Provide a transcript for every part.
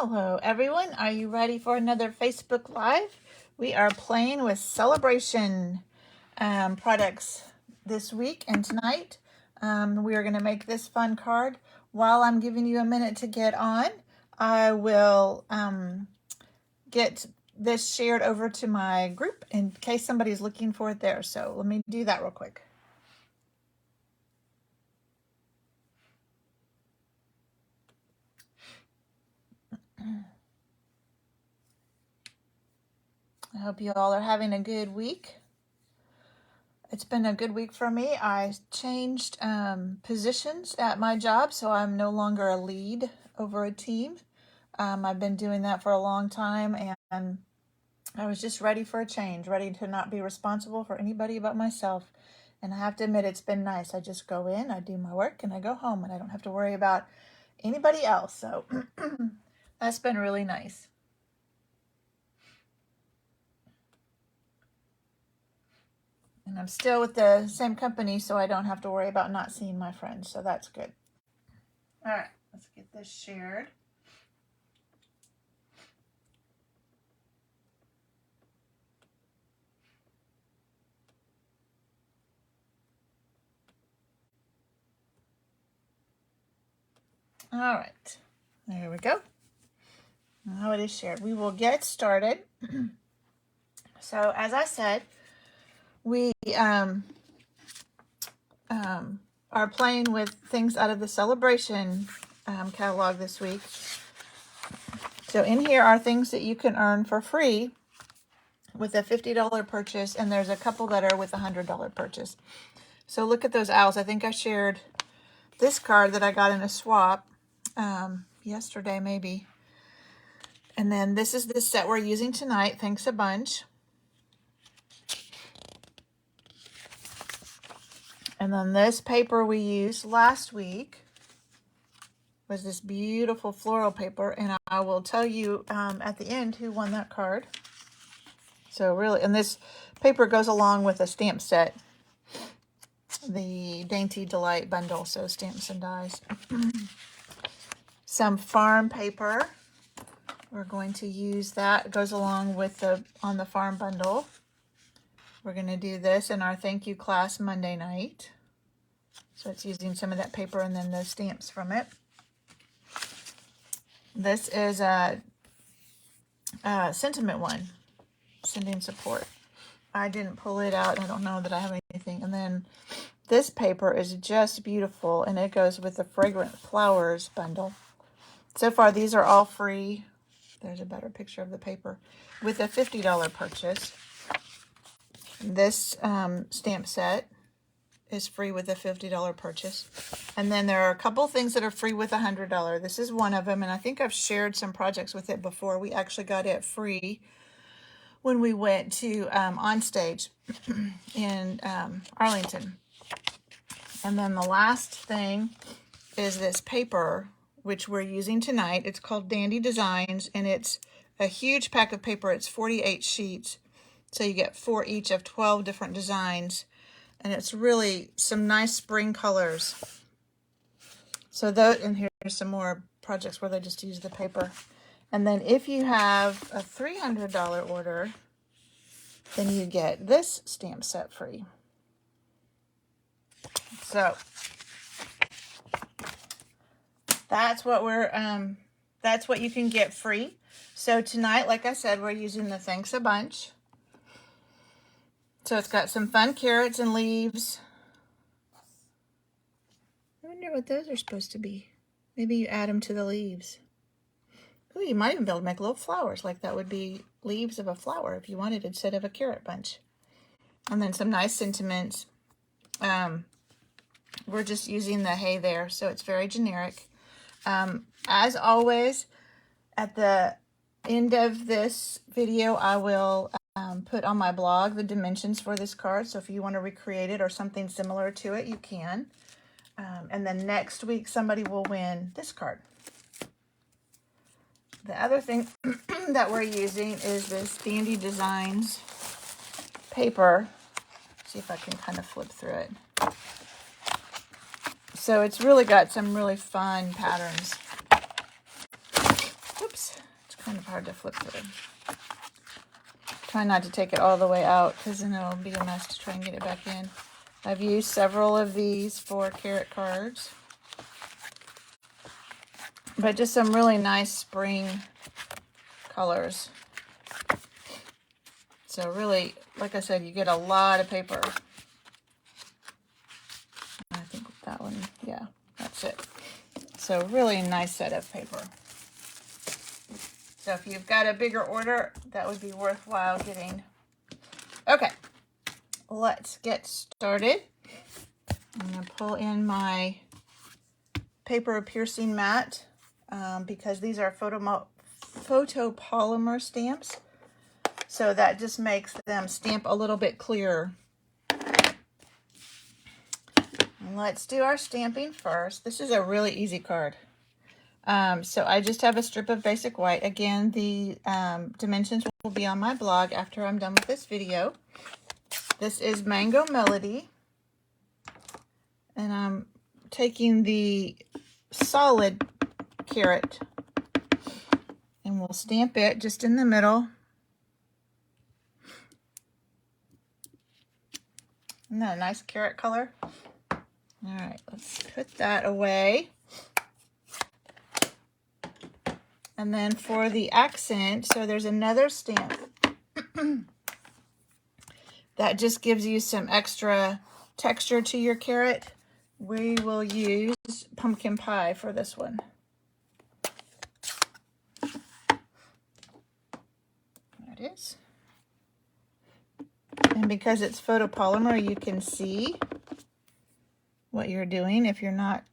Hello everyone, are you ready for another Facebook Live? We are playing with Sale-a-bration products this week and tonight. We are going to make this fun card. While I'm giving you a minute to get on, I will get this shared over to my group in case somebody's looking for it there. So let me do that real quick. I hope you all are having a good week. It's been a good week for me. I changed positions at my job, so I'm no longer a lead over a team. I've been doing that for a long time, and I was just ready for a change, ready to not be responsible for anybody but myself. And I have to admit, it's been nice. I just go in, I do my work, and I go home, and I don't have to worry about anybody else. So that's been really nice. And I'm still with the same company, so I don't have to worry about not seeing my friends. So that's good. All right, let's get this shared. All right, there we go. Now it is shared. We will get started. So as I said, we are playing with things out of the Sale-a-bration catalog this week. So in here are things that you can earn for free with a $50 purchase, and there's a couple that are with a $100 purchase. So look at those owls. I think I shared this card that I got in a swap yesterday maybe. And then this is the set we're using tonight. Thanks a bunch. And then this paper we used last week was this beautiful floral paper. And I will tell you at the end who won that card. So really, and this paper goes along with a stamp set. The Dainty Delight bundle, so stamps and dies. Some farm paper. We're going to use that. It goes along with the on the farm bundle. We're going to do this in our thank you class Monday night. So it's using some of that paper and then the stamps from it. This is a sentiment one, sending support. I didn't pull it out. I don't know that I have anything. And then this paper is just beautiful, and it goes with the Fragrant Flowers bundle. So far, these are all free. There's a better picture of the paper with a $50 purchase. This stamp set is free with a $50 purchase. And then there are a couple things that are free with $100. This is one of them, and I think I've shared some projects with it before. We actually got it free when we went to On Stage in Arlington. And then the last thing is this paper, which we're using tonight. It's called Dandy Designs, and it's a huge pack of paper. It's 48 sheets, so you get 4 each of 12 different designs, and it's really some nice spring colors. So that, and here's some more projects where they just use the paper. And then if you have a $300 order, then you get this stamp set free. So that's what that's what you can get free. So tonight, like I said, we're using the Thanks a Bunch. So it's got some fun carrots and leaves. I wonder what those are supposed to be. Maybe you add them to the leaves. Oh, you might even be able to make little flowers. Like that would be leaves of a flower if you wanted instead of a carrot bunch. And then some nice sentiments. We're just using the hey there, so it's very generic. As always, at the end of this video, I will put on my blog the dimensions for this card. So if you want to recreate it or something similar to it, you can. And then next week, somebody will win this card. The other thing that we're using is this Dandy Designs paper. See if I can kind of flip through it. So it's really got some really fun patterns. Whoops, it's kind of hard to flip through. Try not to take it all the way out because then it'll be a mess to try and get it back in. I've used several of these for carrot cards, but just some really nice spring colors. So really, like I said, you get a lot of paper. I think that one, yeah, that's it. So really nice set of paper. So if you've got a bigger order, that would be worthwhile getting. Okay, let's get started. I'm going to pull in my paper piercing mat because these are photopolymer stamps. So that just makes them stamp a little bit clearer. Let's do our stamping first. This is a really easy card. So I just have a strip of basic white. Again, the dimensions will be on my blog after I'm done with this video. This is Mango Melody. And I'm taking the solid carrot and we'll stamp it just in the middle. Isn't that a nice carrot color? All right, let's put that away. And then for the accent, so there's another stamp that just gives you some extra texture to your carrot. We will use pumpkin pie for this one. There it is. And because it's photopolymer, you can see what you're doing if you're not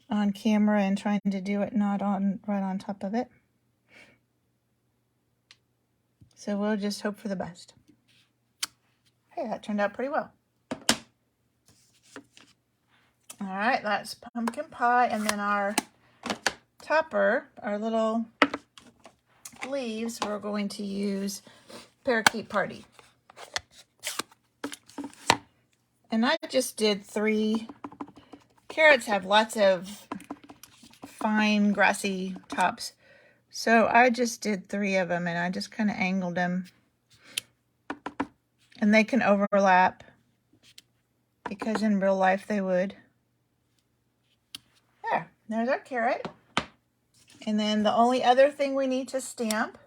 on camera and trying to do it not on right on top of it. So we'll just hope for the best. Hey, that turned out pretty well. All right, that's pumpkin pie, and then our topper, our little leaves, we're going to use Parakeet Party. And I just did 3. Carrots have lots of fine grassy tops. So I just did 3 of them and I just kind of angled them. And they can overlap because in real life they would. There's our carrot. And then the only other thing we need to stamp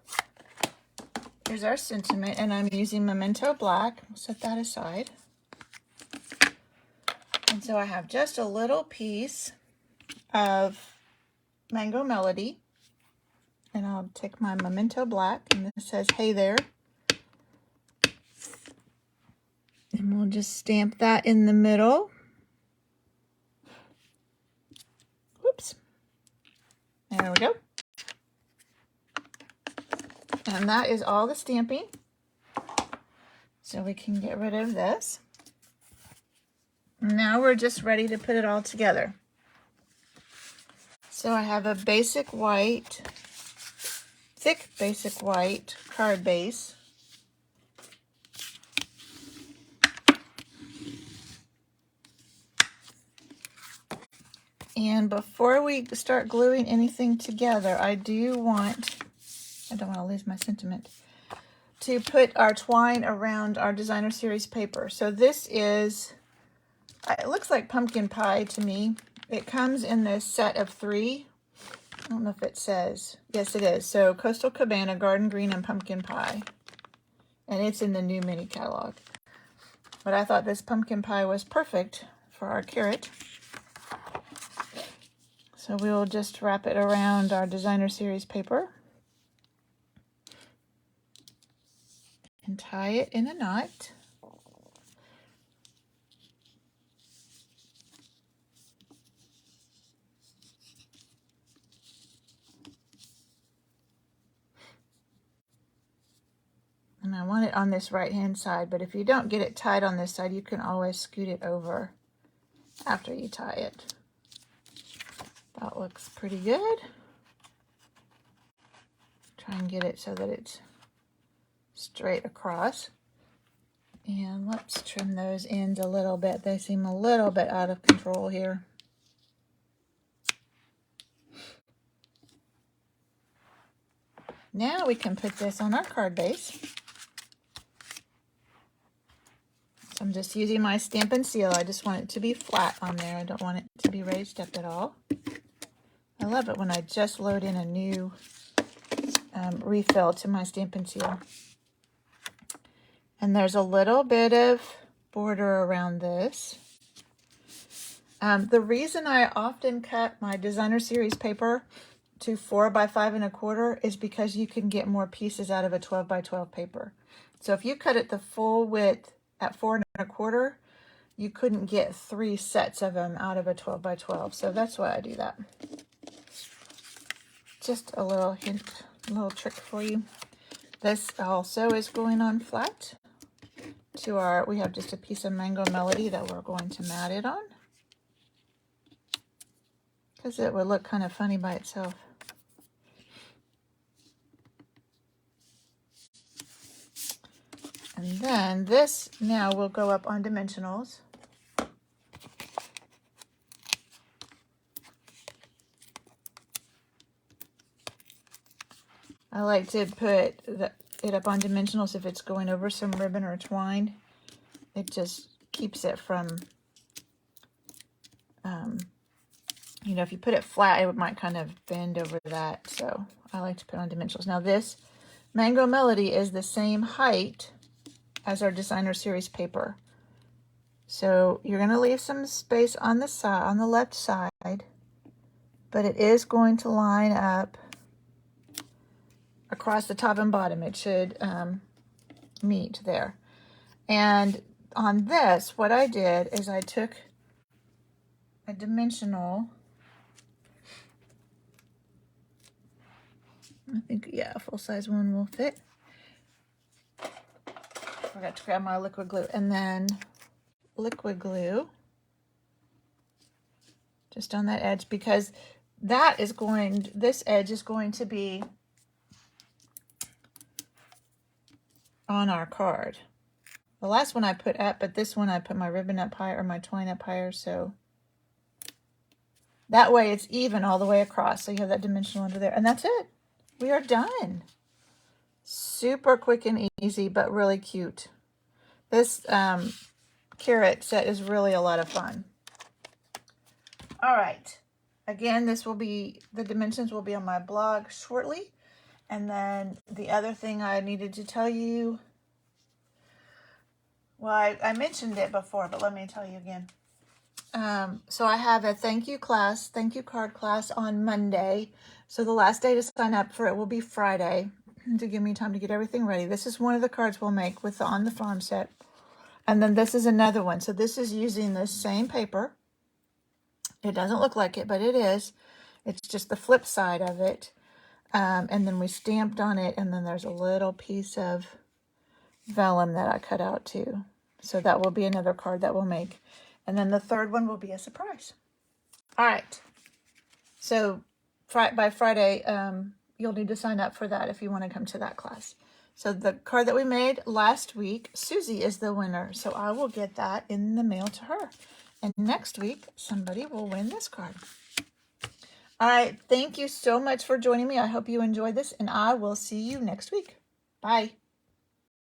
is our sentiment, and I'm using Memento Black. We'll set that aside. And so I have just a little piece of Mango Melody, and I'll take my Memento Black, and this says, "Hey there." And we'll just stamp that in the middle. Whoops. There we go. And that is all the stamping. So we can get rid of this. Now we're just ready to put it all together. So I have a basic white, thick basic white card base. And before we start gluing anything together, I don't want to lose my sentiment, to put our twine around our designer series paper. So this is, it looks like pumpkin pie to me. It comes in this set of 3. I don't know if it says. Yes, it is. So Coastal Cabana, Garden Green, and Pumpkin Pie. And it's in the new mini catalog. But I thought this pumpkin pie was perfect for our carrot. So we will just wrap it around our designer series paper and tie it in a knot. And I want it on this right-hand side, but if you don't get it tied on this side, you can always scoot it over after you tie it. That looks pretty good. Try and get it so that it's straight across. And let's trim those ends a little bit. They seem a little bit out of control here. Now we can put this on our card base. So I'm just using my Stampin' Seal. I just want it to be flat on there. I don't want it to be raised up at all. I love it when I just load in a new refill to my Stampin' Seal. And there's a little bit of border around this. The reason I often cut my designer series paper to 4 by 5 1/4 is because you can get more pieces out of a 12 by 12 paper. So if you cut it the full width at 4 1/4, you couldn't get 3 sets of them out of a 12 by 12. So that's why I do that. Just a little hint, a little trick for you. This also is going on flat to our, we have just a piece of Mango Melody that we're going to mat it on, because it would look kind of funny by itself. And then this now will go up on dimensionals. I like to put it up on dimensionals if it's going over some ribbon or twine. It just keeps it from, you know, if you put it flat, it might kind of bend over that. So I like to put on dimensionals. Now this Mango Melody is the same height as our designer series paper. So you're going to leave some space on the side, on the left side, but it is going to line up across the top and bottom. It should meet there. And on this, what I did is I took a dimensional, I think, yeah, a full-size one will fit. Forgot to grab my liquid glue. And then liquid glue just on that edge, because that is going, this edge is going to be on our card. The last one I put up, but this one I put my ribbon up higher, or my twine up higher, so that way it's even all the way across. So you have that dimensional under there, and that's it. We are done. Super quick and easy, but really cute. This carrot set is really a lot of fun. All right. Again, this will be, the dimensions will be on my blog shortly. And then the other thing I needed to tell you, well, I mentioned it before, but let me tell you again. So I have a thank you card class on Monday. So the last day to sign up for it will be Friday, to give me time to get everything ready. This is one of the cards we'll make with the On the Farm set. And then this is another one. So this is using the same paper. It doesn't look like it, but it is. It's just the flip side of it. And then we stamped on it, and then there's a little piece of vellum that I cut out too. So that will be another card that we'll make. And then the third one will be a surprise. All right. So by Friday, you'll need to sign up for that if you want to come to that class. So the card that we made last week, Susie is the winner. So I will get that in the mail to her. And next week, somebody will win this card. All right. Thank you so much for joining me. I hope you enjoyed this, and I will see you next week. Bye.